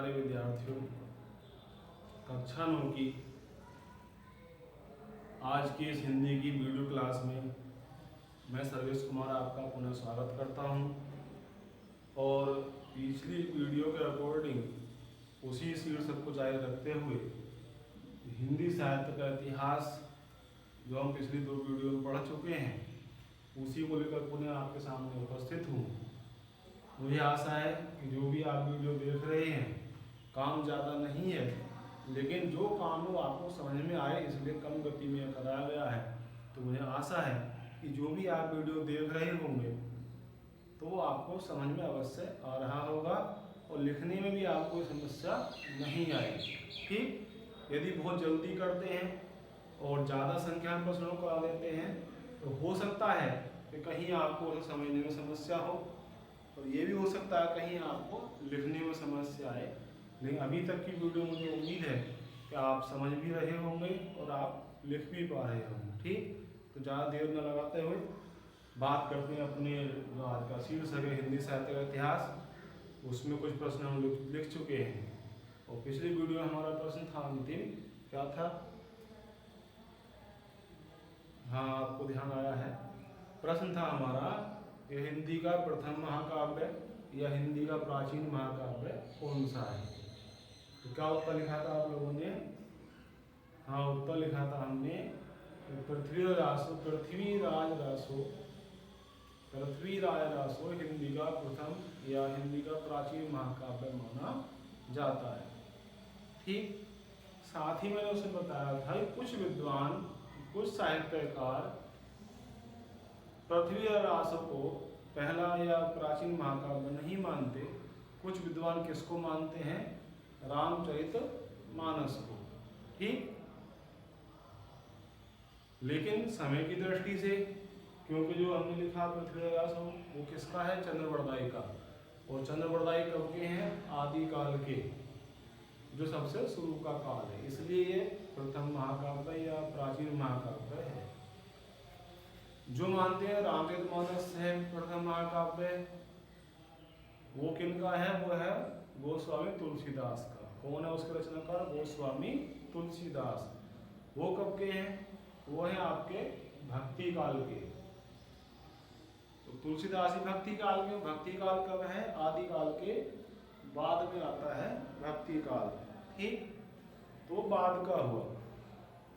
प्यारे विद्यार्थियों, कक्षा 9 की आज की इस हिंदी की वीडियो क्लास में मैं सर्वेश कुमार आपका पुनः स्वागत करता हूं। और पिछली वीडियो के अकॉर्डिंग उसी शीर्षक को जारी रखते हुए हिंदी साहित्य का इतिहास जो हम पिछली 2 वीडियो में पढ़ चुके हैं उसी को लेकर पुनः आपके सामने उपस्थित हूँ। मुझे आशा है कि जो भी आप वीडियो देख रहे हैं काम ज़्यादा नहीं है, लेकिन जो काम हो आपको समझ में आए इसलिए कम गति में कराया गया है। तो मुझे आशा है कि जो भी आप वीडियो देख रहे होंगे तो वो आपको समझ में अवश्य आ रहा होगा और लिखने में भी आपको समस्या नहीं आएगी। ठीक, यदि बहुत जल्दी करते हैं और ज़्यादा संख्या में प्रश्नों को करा देते हैं तो हो सकता है कि कहीं आपको उसे समझने में समस्या हो, और ये भी हो सकता है कहीं आपको लिखने में समस्या आए। लेकिन अभी तक की वीडियो मुझे उम्मीद है कि आप समझ भी रहे होंगे और आप लिख भी पा रहे होंगे। ठीक, तो ज़्यादा देर न लगाते हुए बात करते हैं अपने जो आज का शीर्षक है हिंदी साहित्य का इतिहास। उसमें कुछ प्रश्न हम लिख चुके हैं और पिछली वीडियो में हमारा प्रश्न था अंतिम, क्या था? हाँ, आपको ध्यान आया है। प्रश्न था हमारा कि हिंदी का प्रथम महाकाव्य या हिंदी का प्राचीन महाकाव्य कौन सा है? तो क्या उत्तर लिखा था आप लोगों ने? हाँ, उत्तर लिखा था हमने पृथ्वीराज रासो हिंदी का प्रथम या हिंदी का प्राचीन महाकाव्य माना जाता है। ठीक, साथ ही मैंने उसे बताया था कि कुछ विद्वान, कुछ साहित्यकार पृथ्वीराज रासो को पहला या प्राचीन महाकाव्य नहीं मानते। कुछ विद्वान किसको मानते हैं? रामचरितमानस को। ठीक, लेकिन समय की दृष्टि से, क्योंकि जो हमने लिखा पृथ्वीराज रासो वो किसका है? चंद्रवरदाई का। और चंद्रवरदाई कब के हैं? आदिकाल के, जो सबसे शुरू का काल है, इसलिए ये प्रथम महाकाव्य या प्राचीन महाकाव्य है। जो मानते हैं रामचरितमानस है प्रथम महाकाव्य, वो किनका है? वो है गोस्वामी तुलसीदास का। कौन है उसके रचनाकार? गोस्वामी तुलसीदास। वो कब के हैं? वो है आपके भक्ति काल के। तो तुलसीदास ही भक्ति काल के। भक्ति काल कब है? आदिकाल के बाद में आता है भक्ति काल। ठीक, तो बाद का हुआ।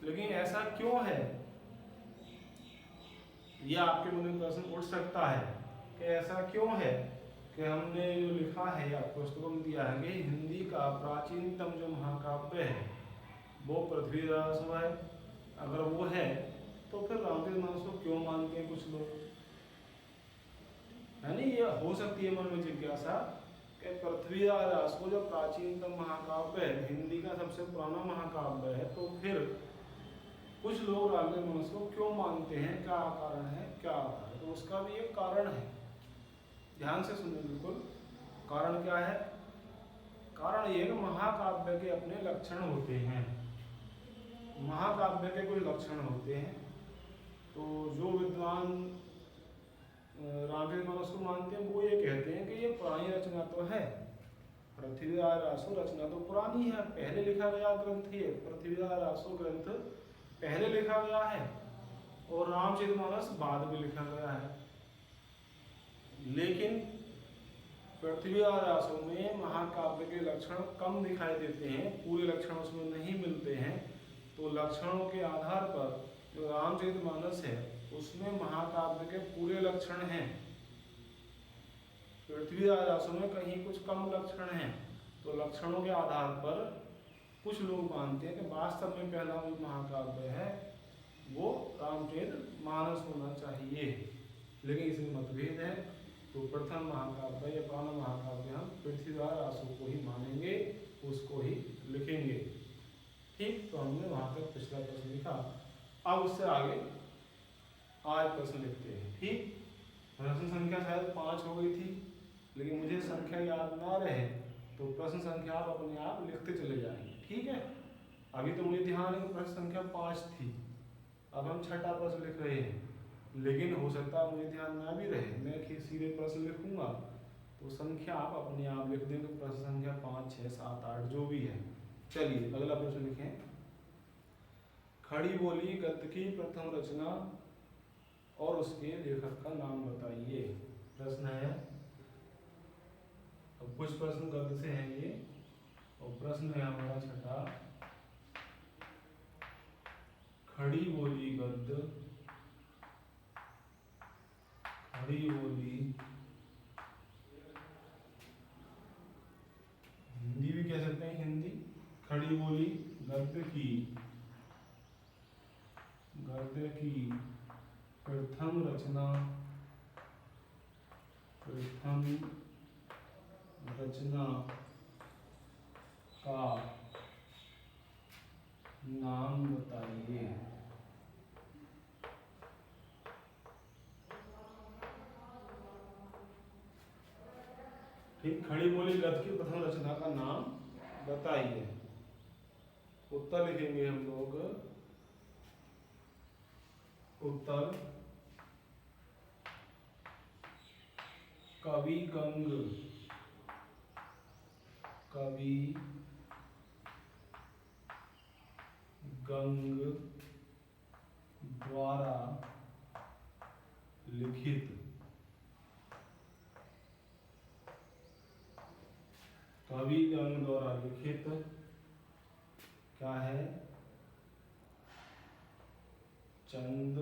लेकिन ऐसा क्यों है? यह आपके मन में प्रश्न उठ सकता है कि ऐसा क्यों है कि हमने जो लिखा है या पुस्तकों में दिया है कि हिंदी का प्राचीनतम जो महाकाव्य है वो पृथ्वीराज है। अगर वो है तो फिर रामचरितमानस को क्यों मानते हैं कुछ लोग? है नहीं, ये हो सकती है मन में जिज्ञासा कि पृथ्वीराज को जो प्राचीनतम महाकाव्य है, हिंदी का सबसे पुराना महाकाव्य है, तो फिर कुछ लोग रामचरितमानस को क्यों मानते हैं? क्या कारण है? क्या आता है? तो उसका भी एक कारण है, ध्यान से सुनिए बिल्कुल। कारण क्या है? कारण ये कि महाकाव्य के अपने लक्षण होते हैं। महाकाव्य के कुछ लक्षण होते हैं। तो जो विद्वान रामचरितमानस को मानते हैं वो ये कहते हैं कि ये पुरानी रचना तो है, पृथ्वीराज रासो रचना तो पुरानी है, पहले लिखा गया ग्रंथ। ये पृथ्वीराज रासो ग्रंथ पहले लिखा गया है और रामचरितमानस बाद में लिखा गया है। लेकिन पृथ्वीराज रासो में महाकाव्य के लक्षण कम दिखाई देते हैं, पूरे लक्षण उसमें नहीं मिलते हैं। तो लक्षणों के आधार पर जो रामचरितमानस है उसमें महाकाव्य के पूरे लक्षण हैं। पृथ्वीराज रासो में कहीं कुछ कम लक्षण हैं। तो लक्षणों के आधार पर कुछ लोग मानते हैं कि वास्तव में पहला जो महाकाव्य है वो रामचरितमानस होना चाहिए। लेकिन इसमें मतभेद है। तो प्रथम महाकाव्य या पुराना महाकाव्य हम पृथ्वीराज रासो को ही मानेंगे, उसको ही लिखेंगे। ठीक, तो हमने वहाँ तक पिछला प्रश्न लिखा। अब उससे आगे आज प्रश्न लिखते हैं। ठीक, प्रश्न संख्या शायद 5 हो गई थी, लेकिन मुझे संख्या याद ना रहे तो प्रश्न संख्या आप अपने आप लिखते चले जाएंगे। ठीक है, अभी तो मुझे ध्यान है प्रश्न संख्या 5 थी, अब हम छठा प्रश्न लिख रहे हैं। लेकिन हो सकता है मुझे ध्यान ना भी रहे, मैं सीधे प्रश्न लिखूंगा वो संख्या आप अपने आप लिख देंगे, प्रश्न संख्या 5, 6, 7, 8 जो भी है। चलिए अगला प्रश्न लिखें। खड़ी बोली गद्य की प्रथम रचना और उसके लेखक का नाम बताइए। प्रश्न है, अब कुछ प्रश्न गद्य से हैं ये, और प्रश्न है हमारा छठा, खड़ी बोली गद्य, खड़ी बोली हिंदी भी कह सकते हैं, हिंदी खड़ी बोली गद्य की प्रथम रचना का नाम बताइए। ठीक, खड़ी बोली गद्य की प्रथम रचना का नाम बताइए। उत्तर लिखेंगे हम लोग, उत्तर कवि गंग द्वारा लिखित क्या है, छंद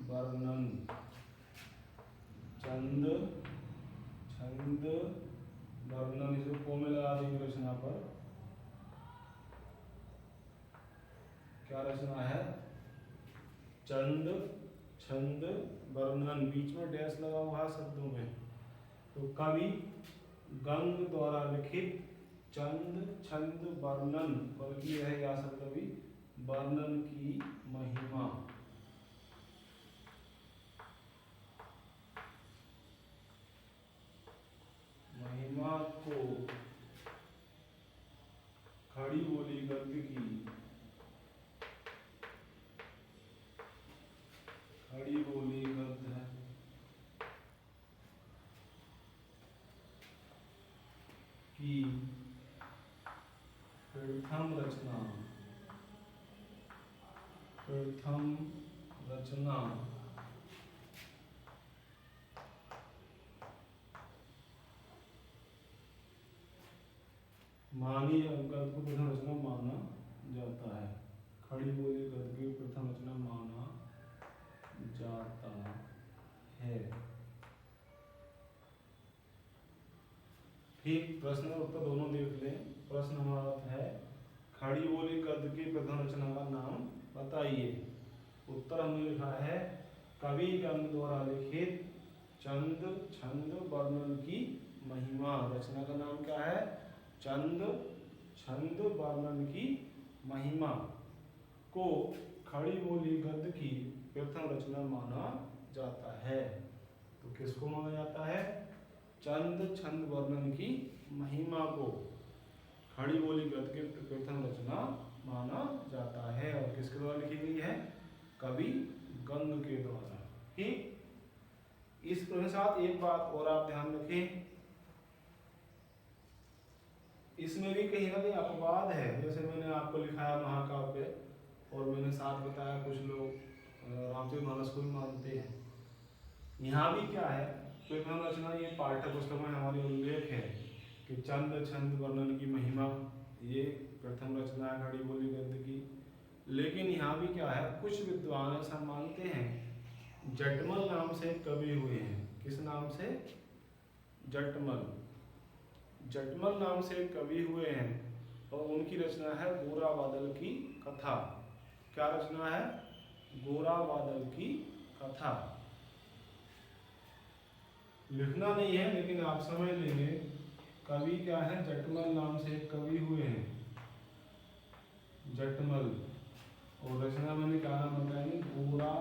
वर्णन, इसे को में लगा देंगे रचना पर। क्या रचना है, छंद वर्णन, बीच में डैश लगा हुआ है शब्दों में। तो कवि गंग द्वारा लिखित छंद वर्णन, बल्कि है या शब्द भी वर्णन की महिमा, को खड़ी बोली गद्य की प्रथम रचना मानी, गद्य को प्रथम रचना माना जाता है। खड़ी बोली गद्य की प्रथम रचना माना जाता है। ठीक, प्रश्न और उत्तर दोनों देख लें। प्रश्न हमारा है, खड़ी बोली गद्य की प्रथम रचना का नाम बताइए। उत्तर हमने लिखा है, कवि गंग द्वारा लिखित छंद वर्णन की महिमा। रचना का नाम क्या है, छंद वर्णन की महिमा को खड़ी बोली गद्य की प्रथम रचना माना जाता है। तो किसको माना जाता है, छंद वर्णन की महिमा को खड़ी बोली गद्य की प्रथम रचना माना जाता है। और किसके द्वारा लिखी गई है, कवि गंग के द्वारा। ठीक, इस प्रश्न के साथ एक बात और आप ध्यान रखें, इसमें भी कहीं ना कहीं अपवाद है। जैसे मैंने आपको लिखाया महाकाव्य, और मैंने साथ बताया कुछ लोग रामचरित मानस को भी मानते हैं। यहाँ भी क्या है, प्रथम रचना ये पाठ्य पुस्तक में हमारे उल्लेख है कि छंद वर्णन की महिमा, ये प्रथम रचना है खड़ी बोली गद्य की। लेकिन यहाँ भी क्या है, कुछ विद्वान ऐसा मानते हैं, जटमल नाम से कवि हुए हैं। किस नाम से, जटमल नाम से कवि हुए हैं, और उनकी रचना है गोरा बादल की कथा। क्या रचना है, गोरा बादल की कथा। लिखना नहीं है लेकिन आप समझ लेंगे, कवि क्या है, जटमल नाम से कवि हुए हैं, जटमल। और रचना मैंने क्या नाम बताएंगे, गोरा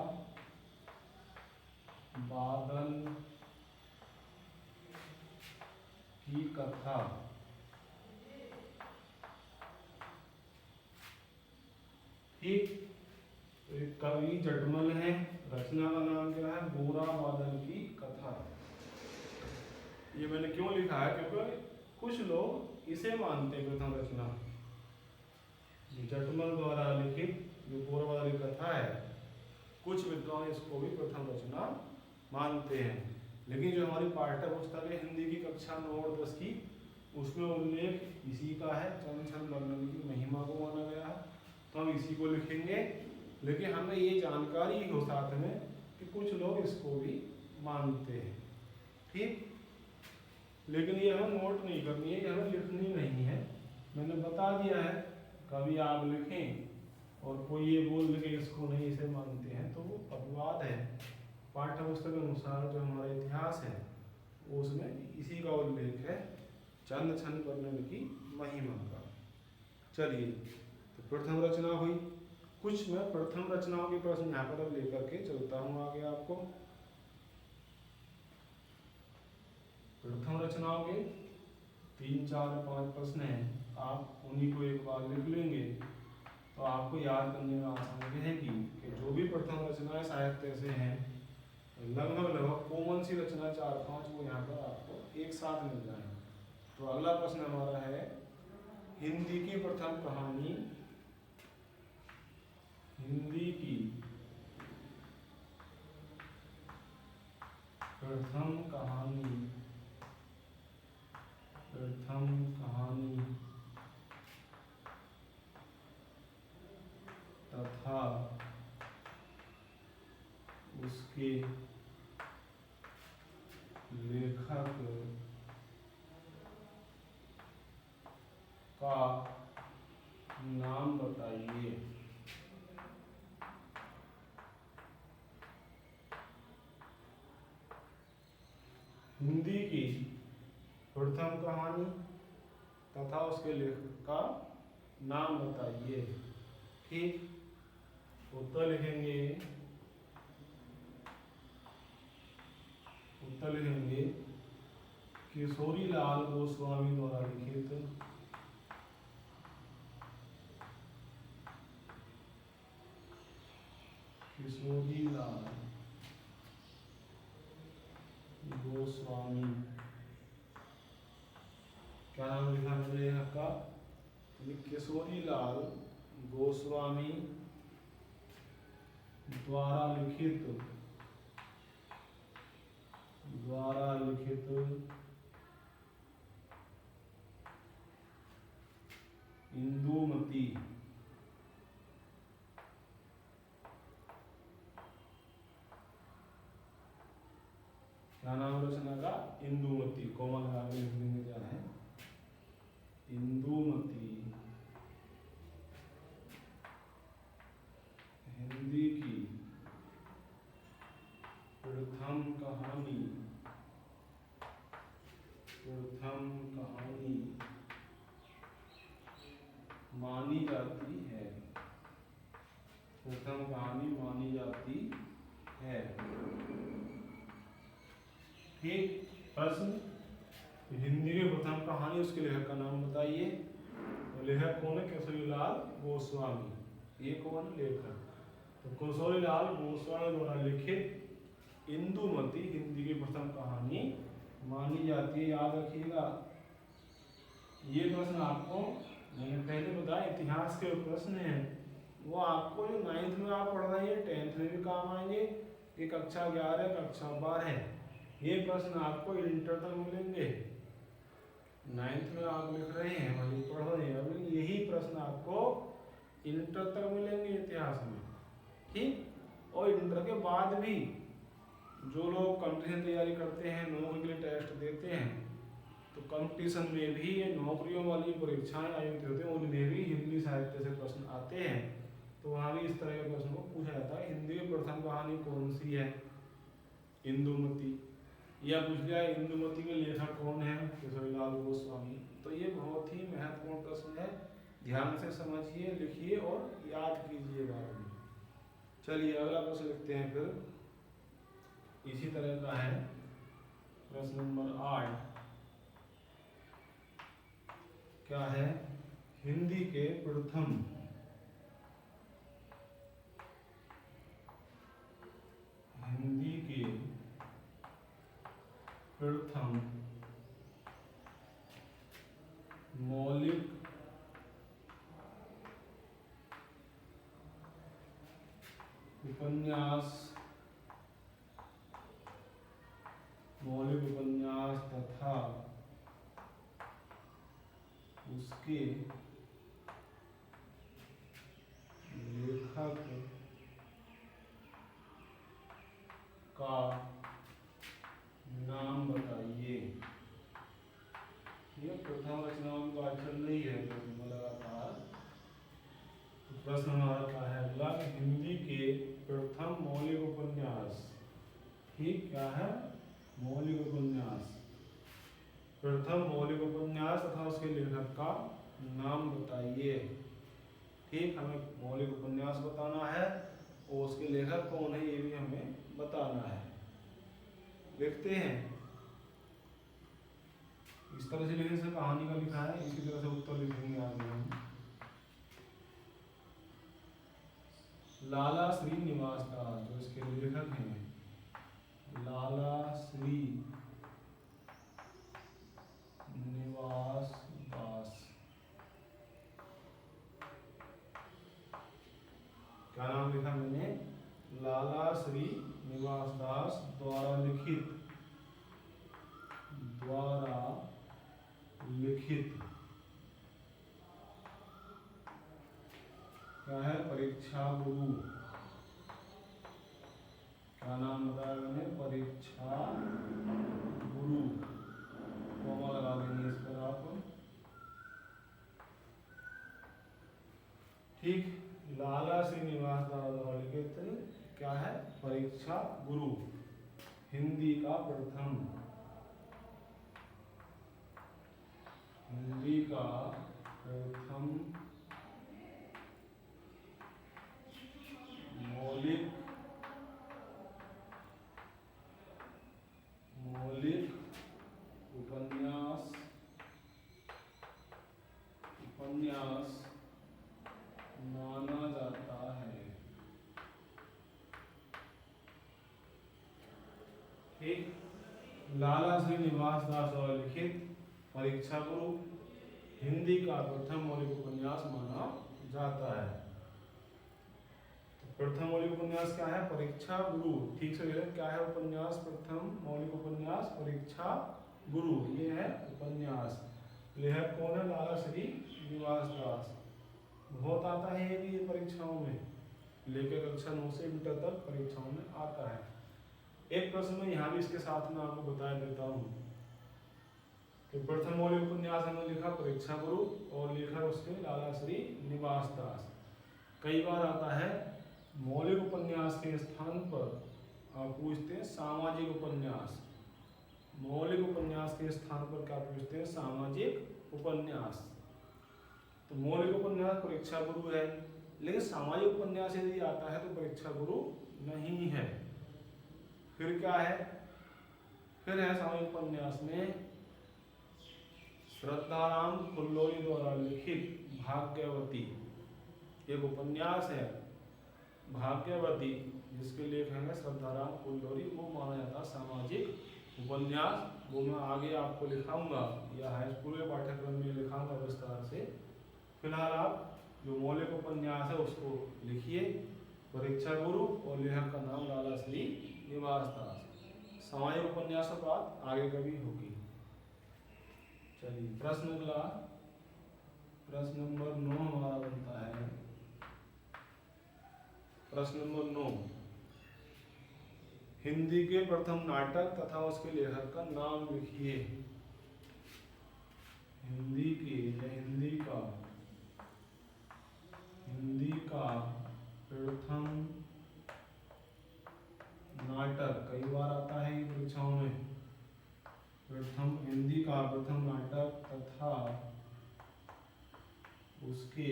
बादल की कथा। ठीक, तो एक कवि जटमल है, रचना का नाम क्या है? गोरा बादल की कथा। ये मैंने क्यों लिखा है? क्योंकि कुछ लोग इसे मानते हैं प्रथम रचना, जटमल द्वारा लिखित जो गोरा बादल की कथा है, कुछ विद्वान इसको भी प्रथम रचना मानते हैं। लेकिन जो हमारी पाठ्य पुस्तक है हिंदी की कक्षा 9 और 10 की, उसमें उल्लेख इसी का है, चंद छंद वर्णन की महिमा को माना गया है, तो हम इसी को लिखेंगे। लेकिन हमें ये जानकारी हो साथ में कि कुछ लोग इसको भी मानते हैं, ठीक। लेकिन ये हमें नोट नहीं करनी है, ये हमें लिखनी नहीं है। मैंने बता दिया है, कभी आप लिखें और कोई ये बोल दे कि इसको नहीं इसे मानते हैं, तो वो अपवाद है। पाठ्य पुस्तक के अनुसार जो हमारा इतिहास है उसमें इसी का उल्लेख है, चंद छंद वर्णन की महिमा का। चलिए, तो प्रथम रचना हुई। कुछ मैं प्रथम रचनाओं के प्रश्न यहाँ पर अब लेकर के चलता हूँ आगे आपको। प्रथम रचनाओं के 3, 4, 5 प्रश्न हैं, आप उन्हीं को एक बार लिख लेंगे तो आपको याद करने में आसानी रहेगी कि जो भी प्रथम रचनाएं साहित्य से हैं, लगभग कॉमन सी रचना 4-5 वो यहाँ पर आपको एक साथ मिल जाए। तो अगला प्रश्न हमारा है, हिंदी की प्रथम कहानी, हिंदी की प्रथम कहानी तथा उसके लेखक का नाम बताइए। हिंदी की प्रथम कहानी तथा उसके लेखक का नाम बताइए, ठीक। उत्तर लिखेंगे किशोरीलाल गोस्वामी द्वारा लिखित किशोरीलाल गोस्वामी, क्या नाम लिखा मैंने यहाँ का? किशोरीलाल गोस्वामी द्वारा लिखित इंदुमती, क्या नाम रचना का? इंदुमती। कोमल राग में क्या है? इंदुमती हिंदी की प्रथम कहानी मानी जाती है, प्रथम कहानी मानी जाती है, ठीक। प्रश्न, हिंदी की प्रथम कहानी, उसके लेखक का नाम बताइए। तो लेखक कौन है? किशोरीलाल गोस्वामी। ये कौन लेखक? तो किशोरीलाल गोस्वामी द्वारा लिखित इंदुमती हिंदी की प्रथम कहानी मानी जाती है। याद रखिएगा, ये प्रश्न आपको मैंने पहले बताया इतिहास के प्रश्न हैं, वो आपको जो 9th में आप पढ़ रहे हैं 10th में भी काम आएंगे, कि कक्षा 11 कक्षा 12 ये प्रश्न आपको इंटर तक मिलेंगे। 9th में आप लिख रहे हैं वही पढ़ रहे हैं, अभी यही प्रश्न आपको इंटर तक मिलेंगे इतिहास में, ठीक। और इंटर के बाद भी जो लोग कंपटीशन तैयारी करते हैं, नौकरी के लिए टेस्ट देते हैं, तो कंपटीशन में भी ये नौकरियों वाली परीक्षाएं आयोजित होती हैं, उनमें भी हिंदी साहित्य से प्रश्न आते हैं। तो वहाँ भी इस तरह के प्रश्न को पूछा जाता है, हिंदी की प्रथम कहानी कौन सी है? इंदुमती। या पूछ लिया इंदुमती के लेखक कौन है? किशोरीलाल गोस्वामी। तो ये बहुत ही महत्वपूर्ण प्रश्न है, ध्यान से समझिए, लिखिए और याद कीजिए बाद में। चलिए अगला प्रश्न लिखते हैं फिर, इसी तरह का है प्रश्न नंबर 8। क्या है? हिंदी के प्रथम प्रथम मौलिक उपन्यास तथा उसके लेखक का नाम बताइए। ये प्रथम रचनाओं का अक्षर नहीं है लगातार। तो प्रश्न हमारा क्या है अगला, हिंदी के प्रथम मौलिक उपन्यास। ठीक, क्या है? मौलिक उपन्यास। प्रथम मौलिक उपन्यास तथा उसके लेखक का नाम बताइए। ठीक, हमें मौलिक उपन्यास बताना है और उसके लेखक कौन है ये भी हमें बताना है। लिखते हैं, इस तरह से लिखने से कहानी का लिखा है, इसी तरह से उत्तर लिखेंगे आगे हम। लाला श्री निवास दास जो इसके लेखक हैं, लाला श्री निवास दास। क्या नाम लिखा मैंने? लाला श्री निवास दास द्वारा लिखित क्या है? परीक्षा गुरु। क्या नाम बताया मैंने? परीक्षा गुरु। कॉमा लगा देंगे इस पर आप। ठीक, लाला श्रीनिवास द्वारा लिखित क्या है? परीक्षा गुरु, हिंदी का प्रथम मौलिक उपन्यास माना जाता है। ठीक, लाला श्रीनिवास दास द्वारा लिखित परीक्षा गुरु हिंदी का प्रथम मौलिक उपन्यास माना जाता है। तो प्रथम मौलिक उपन्यास क्या है? परीक्षा गुरु। ठीक से क्या है उपन्यास? प्रथम मौलिक उपन्यास परीक्षा गुरु, ये है उपन्यास। लेखक कौन है? लाला श्री निवास दास। बहुत आता है ये भी, ये परीक्षाओं में, लेखक कक्षा 9 से इंटर तक परीक्षाओं में आता है। एक प्रश्न में यहाँ भी इसके साथ में आपको बता देता हूँ कि प्रथम मौलिक उपन्यास हमने लिखा परीक्षा गुरु और लेखक उसके लाला श्री निवास दास। कई बार आता है मौलिक उपन्यास के स्थान पर आप पूछते हैं सामाजिक उपन्यास। मौलिक उपन्यास के स्थान पर क्या पूछते हैं? सामाजिक उपन्यास। तो मौलिक उपन्यास परीक्षा गुरु है, लेकिन सामाजिक उपन्यास यदि आता है तो परीक्षा गुरु नहीं है। फिर क्या है? फिर है सामाजिक उपन्यास में श्रद्धाराम फुल्लोरी द्वारा लिखित भाग्यवती। एक उपन्यास है भाग्यवती जिसके लेखक है श्रद्धाराम फुल्लोरी, वो माना जाता है सामाजिक उपन्यास। वो मैं आगे आपको लिखाऊंगा या हाई स्कूल के पाठ्यक्रम में लिखाऊंगा विस्तार से। फिलहाल आप जो मौलिक उपन्यास है उसको लिखिए, परीक्षा गुरु और लेखक का नाम लाला श्री निवास दास। सामाजिक उपन्यास पर बात आगे कभी होगी। चलिए प्रश्न अगला, प्रश्न नंबर 9 हमारा बनता है। प्रश्न नंबर 9, हिंदी के प्रथम नाटक तथा उसके लेखक का नाम लिखिए। हिंदी का प्रथम नाटक, कई बार आता है परीक्षाओं में। हिंदी का प्रथम नाटक तथा उसके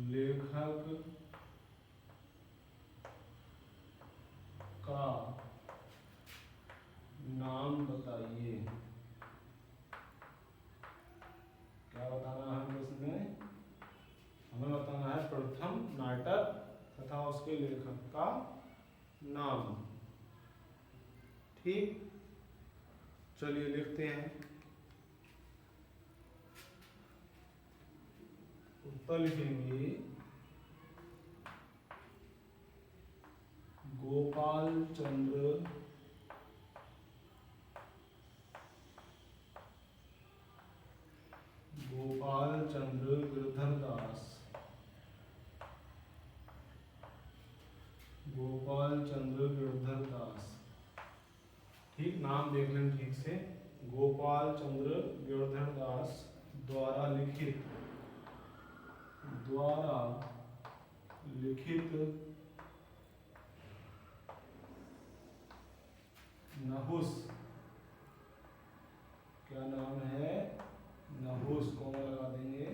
लेखक का नाम बताइए। क्या बताना है इसमें? हमें बताना है प्रथम नाटक तथा उसके लेखक का नाम। ठीक, चलिए लिखते हैं। उत्तर लिखेंगे गोपाल चंद्र गिरधर दास। गोपाल चंद्र गिरधर दास, ठीक, नाम देख लें ठीक से। गोपाल चंद्र गिरधर दास द्वारा लिखित नहुस, क्या नाम है? नहुस, कौन लगा देंगे,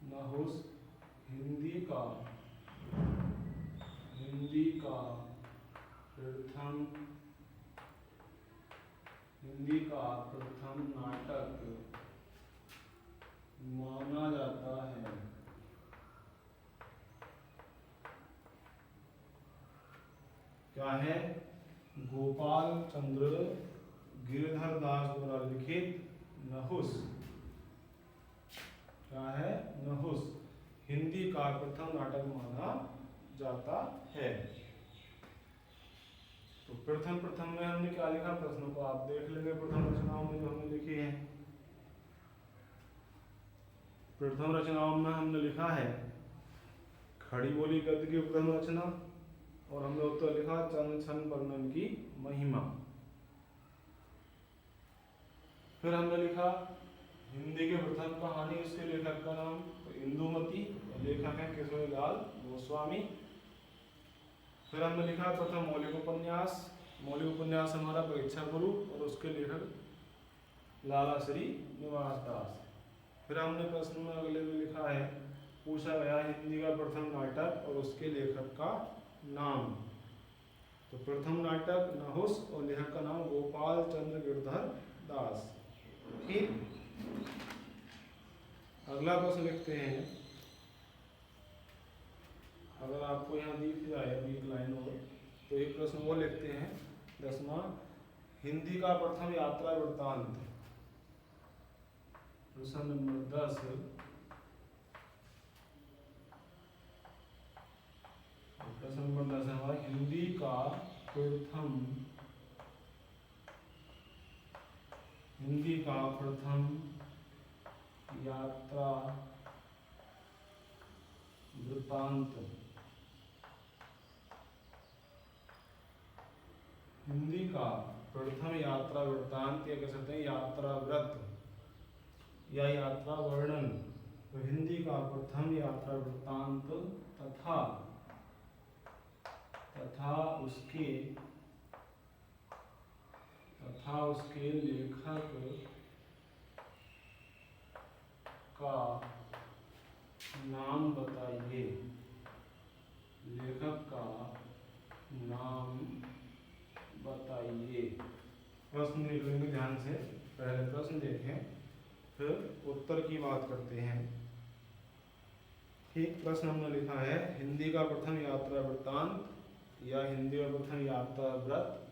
नहुस हिंदी का प्रथम नाटक माना जाता है। क्या है? गोपाल चंद्र गिरधर दास द्वारा लिखित नहुस, क्या है? नहुस हिंदी का प्रथम नाटक माना जाता है। तो प्रथम में हमने क्या लिखा? प्रश्नों को आप देख लेंगे। प्रथम रचनाओं में जो हमने लिखी है, प्रथम रचनाओं में हमने लिखा है खड़ी बोली गद्य की प्रथम रचना, और हमने उत्तर लिखा चंद छंद वर्णन की महिमा। फिर हमने लिखा हिंदी के प्रथम कहानी, उसके लेखक का नाम तो इंदुमती, लेखक है किशोरीलाल गोस्वामी। फिर हमने लिखा प्रथम मौलिक उपन्यास हमारा परीक्षा गुरु, और उसके लेखक लाला श्री निवास दास। फिर हमने प्रश्न में अगले में लिखा है, पूछा गया हिंदी का प्रथम नाटक और उसके लेखक का नाम। तो प्रथम नाटक नहुस और लेखक का नाम गोपाल चंद्र गिरधर दास। ठीक, अगला प्रश्न लिखते हैं। अगर आपको यहाँ दिख जाए अभी एक लाइन और, तो एक प्रश्न वो लिखते हैं 10वां, हिंदी का प्रथम यात्रा वृत्तांत। प्रश्न नंबर 10, प्रश्न नंबर 10 हमारा हिंदी का प्रथम यात्रा वृत्तांत। हिंदी का प्रथम यात्रा वृत्तांत, या कह सकते हैं यात्रा व्रत या यात्रा वर्णन। तो हिंदी का प्रथम यात्रा वृत्तांत तथा उसके लेखक का नाम बताइए। लेखक का नाम बताइए। प्रश्न लिख लेंगे ध्यान से, पहले प्रश्न देखें फिर उत्तर की बात करते हैं। ठीक, प्रश्न हमने लिखा है हिंदी का प्रथम यात्रा वृत्तांत या हिंदी का प्रथम यात्रा व्रत